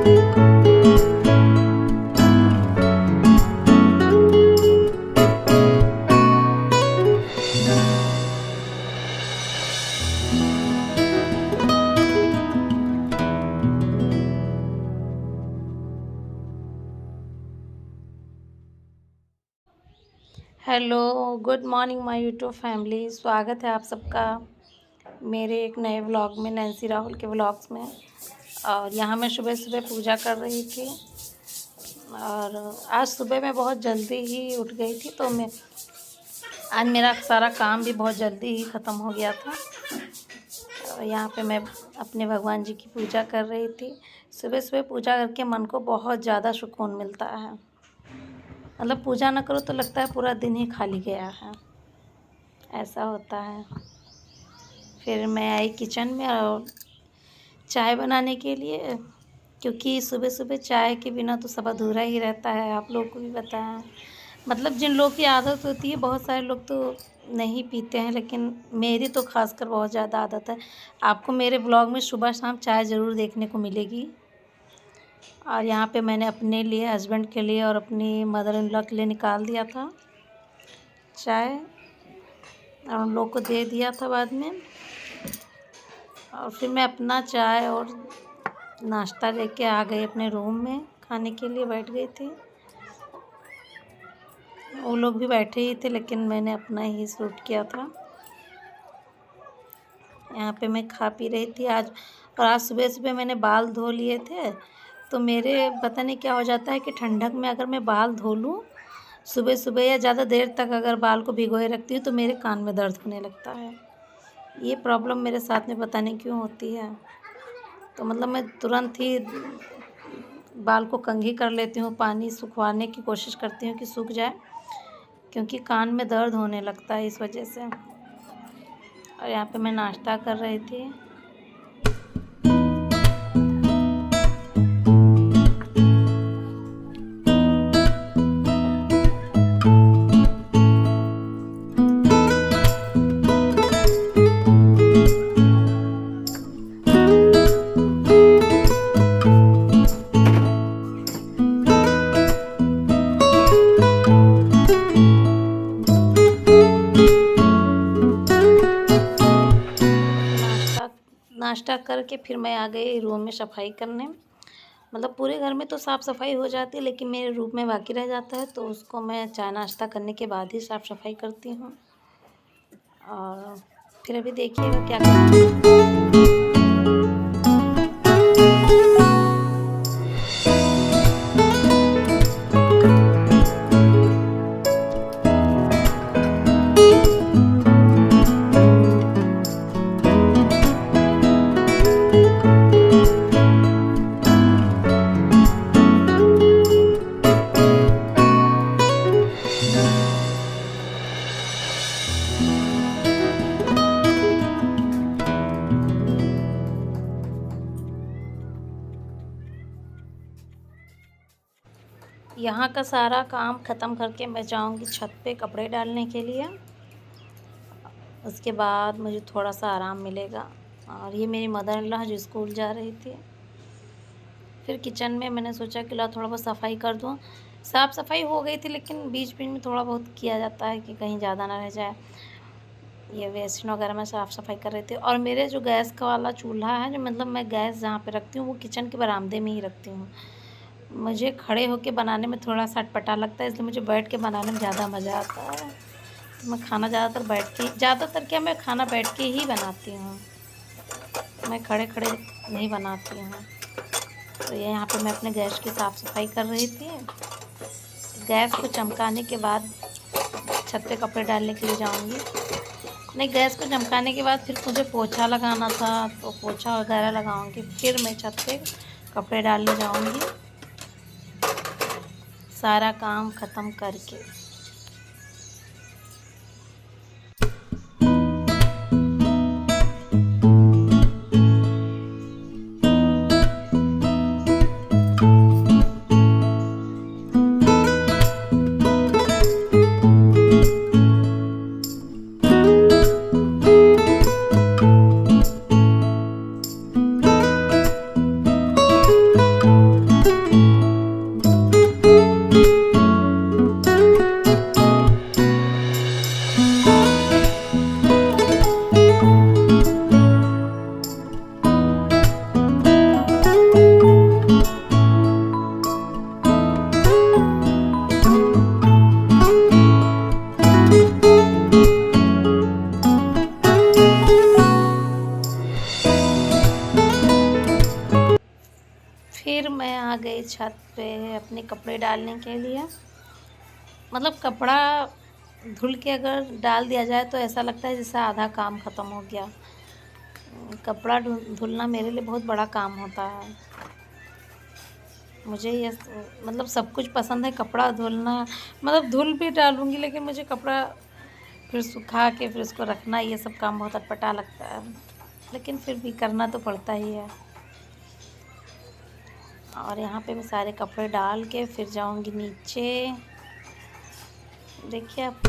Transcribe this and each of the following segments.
Hello, good morning my YouTube family. स्वागत है आप सबका मेरे एक नए व्लॉग में, नैन्सी राहुल के व्लॉग्स में। और यहाँ मैं सुबह सुबह पूजा कर रही थी। और आज सुबह मैं बहुत जल्दी ही उठ गई थी, तो आज मेरा सारा काम भी बहुत जल्दी ही ख़त्म हो गया था। और यहाँ पे मैं अपने भगवान जी की पूजा कर रही थी। सुबह सुबह पूजा करके मन को बहुत ज़्यादा सुकून मिलता है। मतलब पूजा ना करो तो लगता है पूरा दिन ही खाली गया है, ऐसा होता है। फिर मैं आई किचन में और चाय बनाने के लिए, क्योंकि सुबह सुबह चाय के बिना तो सब अधूरा ही रहता है। आप लोगों को भी पता है, मतलब जिन लोग की आदत होती है, बहुत सारे लोग तो नहीं पीते हैं, लेकिन मेरी तो खासकर बहुत ज़्यादा आदत है। आपको मेरे ब्लॉग में सुबह शाम चाय ज़रूर देखने को मिलेगी। और यहाँ पे मैंने अपने लिए, हस्बैंड के लिए और अपनी मदर इन लॉ के लिए निकाल दिया था चाय, और उन लोग को दे दिया था बाद में। और फिर मैं अपना चाय और नाश्ता लेके आ गई अपने रूम में, खाने के लिए बैठ गई थी। वो लोग भी बैठे ही थे, लेकिन मैंने अपना ही शूट किया था। यहाँ पे मैं खा पी रही थी आज। और आज सुबह सुबह मैंने बाल धो लिए थे, तो मेरे पता नहीं क्या हो जाता है कि ठंडक में अगर मैं बाल धो लूँ सुबह सुबह या ज़्यादा देर तक अगर बाल को भिगोए रखती हूँ, तो मेरे कान में दर्द होने लगता है। ये प्रॉब्लम मेरे साथ में पता नहीं क्यों होती है। तो मतलब मैं तुरंत ही बाल को कंघी कर लेती हूँ, पानी सुखवाने की कोशिश करती हूँ कि सूख जाए, क्योंकि कान में दर्द होने लगता है इस वजह से। और यहाँ पे मैं नाश्ता कर रही थी। नाश्ता करके फिर मैं आ गई रूम में सफाई करने। मतलब पूरे घर में तो साफ़ सफाई हो जाती है, लेकिन मेरे रूम में बाकी रह जाता है, तो उसको मैं चाय नाश्ता करने के बाद ही साफ़ सफाई करती हूँ। और फिर अभी देखिएगा क्या करती हूँ। यहाँ का सारा काम ख़त्म करके मैं जाऊँगी छत पे कपड़े डालने के लिए। उसके बाद मुझे थोड़ा सा आराम मिलेगा। और ये मेरी मदर इन लॉ जो स्कूल जा रही थी। फिर किचन में मैंने सोचा कि ला थोड़ा बहुत सफाई कर दूँ। साफ़ सफाई हो गई थी, लेकिन बीच बीच में थोड़ा बहुत किया जाता है कि कहीं ज़्यादा ना रह जाए। ये बेसिन वगैरह में साफ़ सफाई कर रही थी। और मेरे जो गैस का वाला चूल्हा है, जो मतलब मैं गैस जहाँ पे रखती हूँ वो किचन के बरामदे में ही रखती हूँ। मुझे खड़े होके बनाने में थोड़ा सा अटपटा लगता है, इसलिए मुझे बैठ के बनाने में ज़्यादा मज़ा आता है। तो मैं खाना ज़्यादातर क्या मैं खाना बैठ के ही बनाती हूँ, मैं खड़े खड़े नहीं बनाती हूँ। तो ये यहाँ पे मैं अपने गैस की साफ़ सफाई कर रही थी। गैस को चमकाने के बाद छत पे कपड़े डालने के लिए जाऊँगी। नहीं, गैस को चमकाने के बाद फिर मुझे पोछा लगाना था, तो पोछा वगैरह लगाऊँगी, फिर मैं छत पे कपड़े डालने जाऊँगी सारा काम ख़त्म करके। फिर मैं आ गई छत पे अपने कपड़े डालने के लिए। मतलब कपड़ा धुल के अगर डाल दिया जाए तो ऐसा लगता है जैसे आधा काम ख़त्म हो गया। कपड़ा धुलना मेरे लिए बहुत बड़ा काम होता है। मुझे ये मतलब सब कुछ पसंद है, कपड़ा धुलना। मतलब धुल भी डालूँगी लेकिन मुझे कपड़ा फिर सुखा के फिर उसको रखना, ये सब काम बहुत अटपटा लगता है, लेकिन फिर भी करना तो पड़ता ही है। और यहाँ पे मैं सारे कपड़े डाल के फिर जाऊँगी नीचे। देखिए आप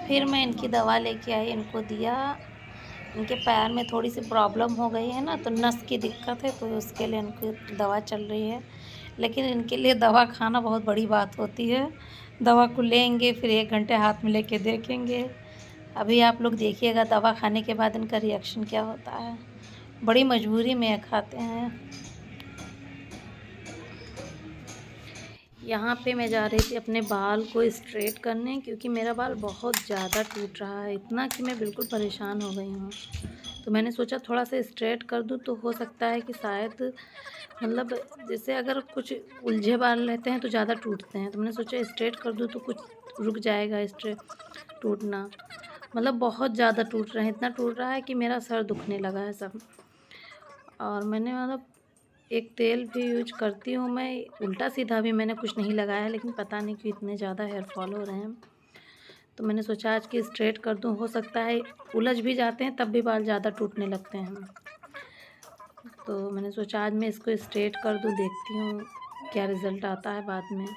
फिर मैं इनकी दवा लेके आई, इनको दिया। इनके पैर में थोड़ी सी प्रॉब्लम हो गई है ना, तो नस की दिक्कत है, तो उसके लिए इनकी दवा चल रही है। लेकिन इनके लिए दवा खाना बहुत बड़ी बात होती है। दवा को लेंगे फिर 1 घंटे हाथ में लेके देखेंगे। अभी आप लोग देखिएगा दवा खाने के बाद इनका रिएक्शन क्या होता है। बड़ी मजबूरी में खाते हैं। यहाँ पे मैं जा रही थी अपने बाल को स्ट्रेट करने, क्योंकि मेरा बाल बहुत ज़्यादा टूट रहा है, इतना कि मैं बिल्कुल परेशान हो गई हूँ। तो मैंने सोचा थोड़ा सा स्ट्रेट कर दूँ तो हो सकता है कि शायद मतलब जैसे अगर कुछ उलझे बाल रहते हैं तो ज़्यादा टूटते हैं, तो मैंने सोचा स्ट्रेट कर दूँ तो कुछ रुक जाएगा स्ट्रेट टूटना। मतलब बहुत ज़्यादा टूट रहे हैं, इतना टूट रहा है कि मेरा सर दुखने लगा है सब। और मैंने मतलब एक तेल भी यूज करती हूँ मैं, उल्टा सीधा भी मैंने कुछ नहीं लगाया, लेकिन पता नहीं क्यों इतने ज़्यादा हेयर फॉल हो रहे हैं। तो मैंने सोचा आज कि स्ट्रेट कर दूँ, हो सकता है उलझ भी जाते हैं तब भी बाल ज़्यादा टूटने लगते हैं। तो मैंने सोचा आज मैं इसको स्ट्रेट कर दूँ, देखती हूँ क्या रिज़ल्ट आता है बाद में।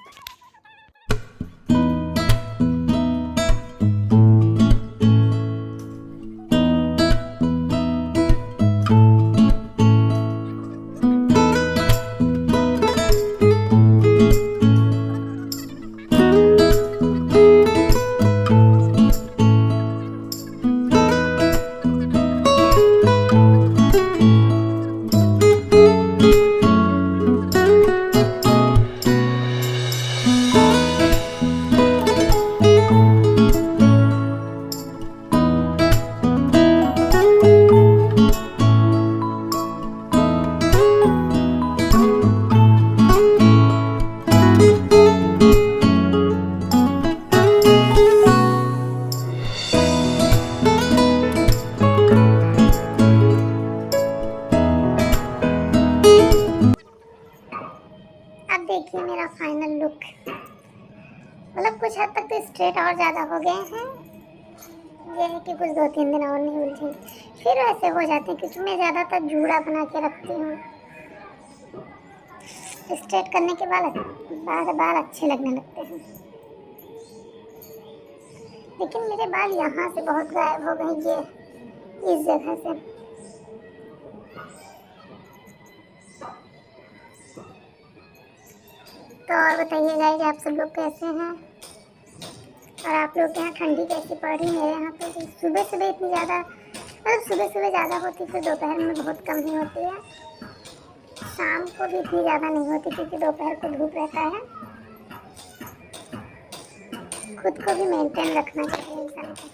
अब देखिए मेरा फाइनल लुक। मतलब कुछ हद तक तो स्ट्रेट और ज़्यादा हो गए हैं। ये है कि कुछ 2-3 दिन और नहीं उलझे, फिर वैसे हो जाते हैं, क्योंकि मैं ज़्यादातर जूड़ा बना के रखती हूँ। स्ट्रेट करने के बाद बाल अच्छे लगने लगते हैं। लेकिन मेरे बाल यहाँ से बहुत गायब हो गए, ये इस जगह से। तो और बताइए गाइस, आप सब लोग कैसे हैं और आप लोग के यहाँ ठंडी कैसी पड़ रही है। मेरे यहाँ तो सुबह सुबह इतनी ज़्यादा, मतलब सुबह सुबह ज़्यादा होती, फिर दोपहर में बहुत कम ही होती है। शाम को भी इतनी ज़्यादा नहीं होती, क्योंकि दोपहर को धूप रहता है। खुद को भी मेंटेन रखना चाहिए इंसान को,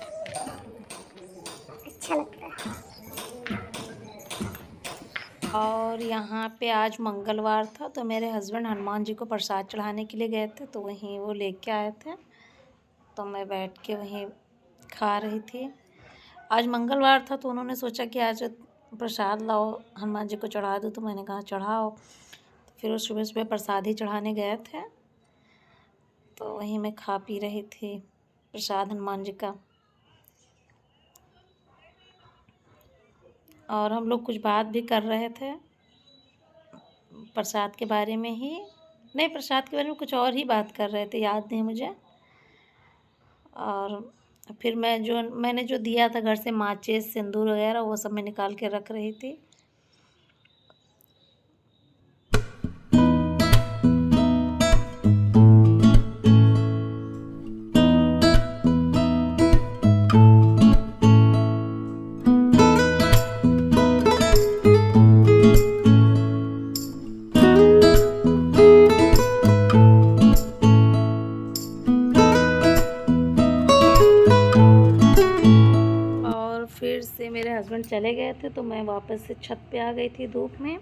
अच्छा लगता है। और यहाँ पे आज मंगलवार था, तो मेरे हस्बैंड हनुमान जी को प्रसाद चढ़ाने के लिए गए थे, तो वहीं वो लेके आए थे, तो मैं बैठ के वहीं खा रही थी। आज मंगलवार था तो उन्होंने सोचा कि आज प्रसाद लाओ हनुमान जी को चढ़ा दो, तो मैंने कहा चढ़ाओ। तो फिर वो सुबह सुबह प्रसाद ही चढ़ाने गए थे, तो वहीं मैं खा पी रही थी प्रसाद हनुमान जी का। और हम लोग कुछ बात भी कर रहे थे प्रसाद के बारे में ही, नहीं प्रसाद के बारे में कुछ और ही बात कर रहे थे, याद नहीं मुझे। और फिर मैंने जो दिया था घर से माचिस सिंदूर वगैरह, वो सब मैं निकाल के रख रही थी। मेरे हस्बैंड चले गए थे तो मैं वापस से छत पे आ गई थी धूप में,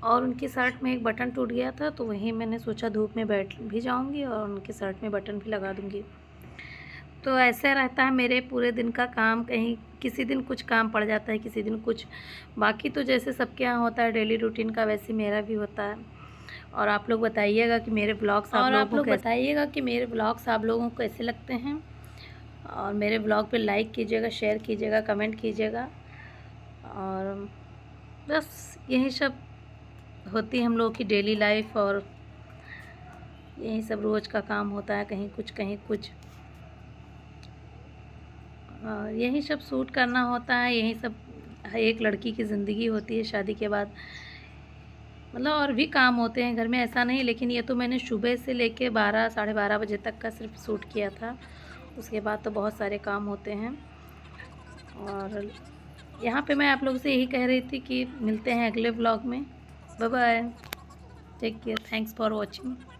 और उनकी शर्ट में एक बटन टूट गया था तो वहीं मैंने सोचा धूप में बैठ भी जाऊंगी और उनकी शर्ट में बटन भी लगा दूंगी। तो ऐसे रहता है मेरे पूरे दिन का काम, कहीं किसी दिन कुछ काम पड़ जाता है, किसी दिन कुछ। बाकी तो जैसे सबके यहाँ होता है डेली रूटीन का, वैसे मेरा भी होता है। और आप लोग बताइएगा कि मेरे ब्लॉग्स आप लोगों को कैसे लगते हैं, और मेरे ब्लॉग पे लाइक कीजिएगा, शेयर कीजिएगा, कमेंट कीजिएगा। और बस यही सब होती है हम लोगों की डेली लाइफ, और यही सब रोज़ का काम होता है, कहीं कुछ कहीं कुछ, और यही सब सूट करना होता है। यही सब एक लड़की की ज़िंदगी होती है शादी के बाद। मतलब और भी काम होते हैं घर में, ऐसा नहीं, लेकिन ये तो मैंने सुबह से लेके 12 साढ़े 12 बजे तक का सिर्फ शूट किया था। उसके बाद तो बहुत सारे काम होते हैं। और यहाँ पे मैं आप लोगों से यही कह रही थी कि मिलते हैं अगले ब्लॉग में। Bye bye, take care, thanks for watching.